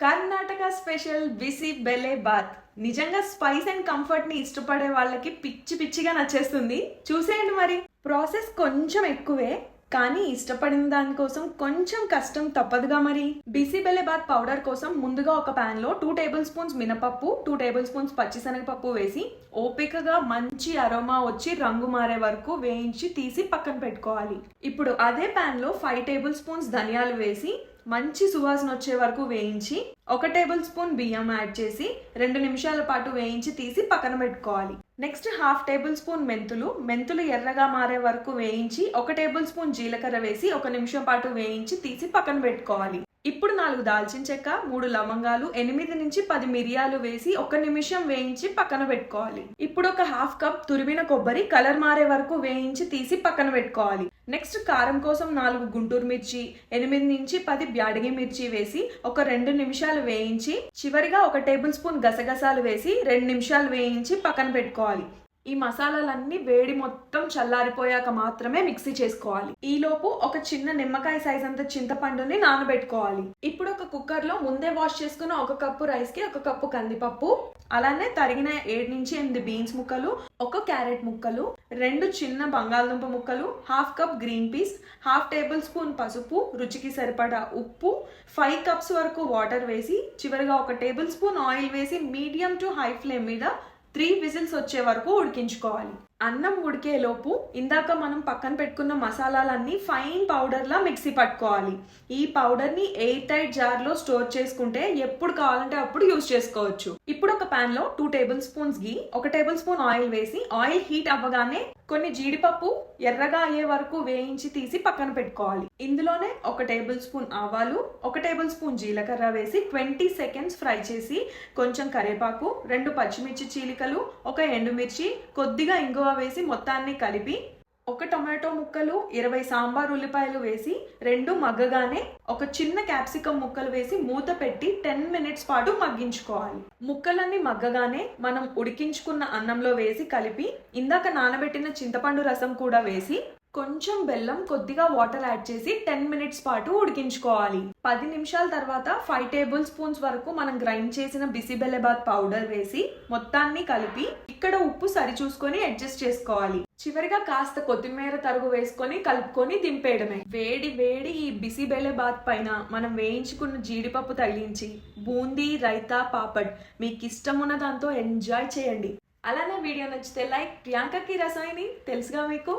Karnataka special BC బెలే bath నిజంగా spice and comfort ని ఇష్టపడే వాళ్ళకి పిచ్చి పిచ్చిగా నచ్చేస్తుంది. చూసేయండి మరి. ప్రాసెస్ కొంచెం ఎక్కువే, కానీ ఇష్టపడిన దానికోసం కొంచెం కష్టం తప్పదుగా మరి. బిసి బెలే బాత్ పౌడర్ కోసం ముందుగా ఒక పాన్ లో 2 టేబుల్ స్పూన్స్ మినపప్పు, 2 టేబుల్ స్పూన్స్ పచ్చిశనగపప్పు వేసి ఓపికగా మంచి అరోమా వచ్చి రంగు మారే వరకు వేయించి తీసి పక్కన పెట్టుకోవాలి. ఇప్పుడు అదే పాన్ లో 5 టేబుల్ స్పూన్స్ ధనియాలు వేసి మంచి సువాసన వచ్చే వరకు వేయించి 1 టేబుల్ స్పూన్ బియ్యం యాడ్ చేసి 2 నిమిషాల పాటు వేయించి తీసి పక్కన పెట్టుకోవాలి. నెక్స్ట్ 1/2 టేబుల్ స్పూన్ మెంతులు ఎర్రగా మారే వరకు వేయించి 1 టేబుల్ స్పూన్ జీలకర్ర వేసి 1 నిమిషం పాటు వేయించి తీసి పక్కన పెట్టుకోవాలి. ఇప్పుడు 4 దాల్చిన చెక్క, 3 లవంగాలు, 8 నుంచి 10 మిరియాలు వేసి 1 నిమిషం వేయించి పక్కన పెట్టుకోవాలి. ఇప్పుడు ఒక 1/2 కప్ తురిమిన కొబ్బరి కలర్ మారే వరకు వేయించి తీసి పక్కన పెట్టుకోవాలి. నెక్స్ట్ కారం కోసం 4 గుంటూరు మిర్చి, 8 నుంచి 10 బ్యాడగి మిర్చి వేసి ఒక 2 నిమిషాలు వేయించి చివరిగా 1 టేబుల్ స్పూన్ గసగసాలు వేసి 2 నిమిషాలు వేయించి పక్కన పెట్టుకోవాలి. ఈ మసాలాలన్నీ వేడి మొత్తం చల్లారిపోయాక మాత్రమే మిక్సీ చేసుకోవాలి. ఈలోపు ఒక చిన్న నిమ్మకాయ సైజ్ అంత చింతపండుని నానబెట్టుకోవాలి. ఇప్పుడు ఒక కుక్కర్ లో ముందే వాష్ చేసుకున్న 1 కప్పు రైస్ కి 1 కప్పు కందిపప్పు, అలానే తరిగిన 7 నుంచి 8 బీన్స్ ముక్కలు, 1 క్యారెట్ ముక్కలు, 2 చిన్న బంగాళదుంప ముక్కలు, 1/2 cup green peas, 1/2 table spoon పసుపు, రుచికి సరిపడా ఉప్పు, 5 కప్స్ వరకు వాటర్ వేసి చివరిగా 1 టేబుల్ స్పూన్ ఆయిల్ వేసి మీడియం టు హై ఫ్లేమ్ మీద 3 విజిల్స్ వచ్చే వరకు ఉడికించుకోవాలి. అన్నం ఉడికేలోపు ఇందాక మనం పక్కన పెట్టుకున్న మసాలాలన్నీ ఫైన్ పౌడర్ లా మిక్సీ పట్టుకోవాలి. ఈ పౌడర్ ని ఎయిర్ టైట్ జార్ లో స్టోర్ చేసుకుంటే ఎప్పుడు కావాలంటే అప్పుడు యూజ్ చేసుకోవచ్చు. ఇప్పుడు ఒక పాన్ లో 2 టేబుల్ స్పూన్స్ గీ, 1 టేబుల్ స్పూన్ ఆయిల్ వేసి ఆయిల్ హీట్ అవ్వగానే కొన్ని జీడిపప్పు ఎర్రగా అయ్యే వరకు వేయించి తీసి పక్కన పెట్టుకోవాలి. ఇందులోనే 1 టేబుల్ స్పూన్ ఆవాలు, 1 టేబుల్ స్పూన్ జీలకర్ర వేసి 20 సెకండ్స్ ఫ్రై చేసి కొంచెం కరివేపాకు, 2 పచ్చిమిర్చి చీలికలు, 1 ఎండుమిర్చి, కొద్దిగా ఇంగువ వేసి మొత్తాన్ని కలిపి 1 టొమాటో ముక్కలు, 20 సాంబార్ ఉల్లిపాయలు వేసి 2 మగ్గగానే 1 చిన్న క్యాప్సికమ్ ముక్కలు వేసి మూత పెట్టి 10 మినిట్స్ పాటు మగ్గించుకోవాలి. ముక్కలన్నీ మగ్గగానే మనం ఉడికించుకున్న అన్నంలో వేసి కలిపి ఇందాక నానబెట్టిన చింతపండు రసం కూడా వేసి కొంచెం బెల్లం, కొద్దిగా వాటర్ యాడ్ చేసి 10 మినిట్స్ పాటు ఉడికించుకోవాలి. 10 నిమిషాల తర్వాత 5 టేబుల్ స్పూన్స్ వరకు మనం గ్రైండ్ చేసిన బిసిబెల్లెబాత్ పౌడర్ వేసి మొత్తాన్ని కలిపి ఇక్కడ ఉప్పు సరి చూసుకొని అడ్జస్ట్ చేసుకోవాలి. చివరిగా కాస్త కొత్తిమీర తరుగు వేసుకొని కలుపుకొని దింపేయడమే. వేడి వేడి ఈ బిసిబెల్లెబాత్ పైన మనం వేయించుకున్న జీడిపప్పు తగిలించి బూందీ, రైతా, పాపడ్ మీకు ఇష్టం ఉన్న దాంతో ఎంజాయ్ చేయండి. అలానే వీడియో నచ్చితే లైక్. ప్రియాంకకి రసాయిని తెలుసుగా మీకు.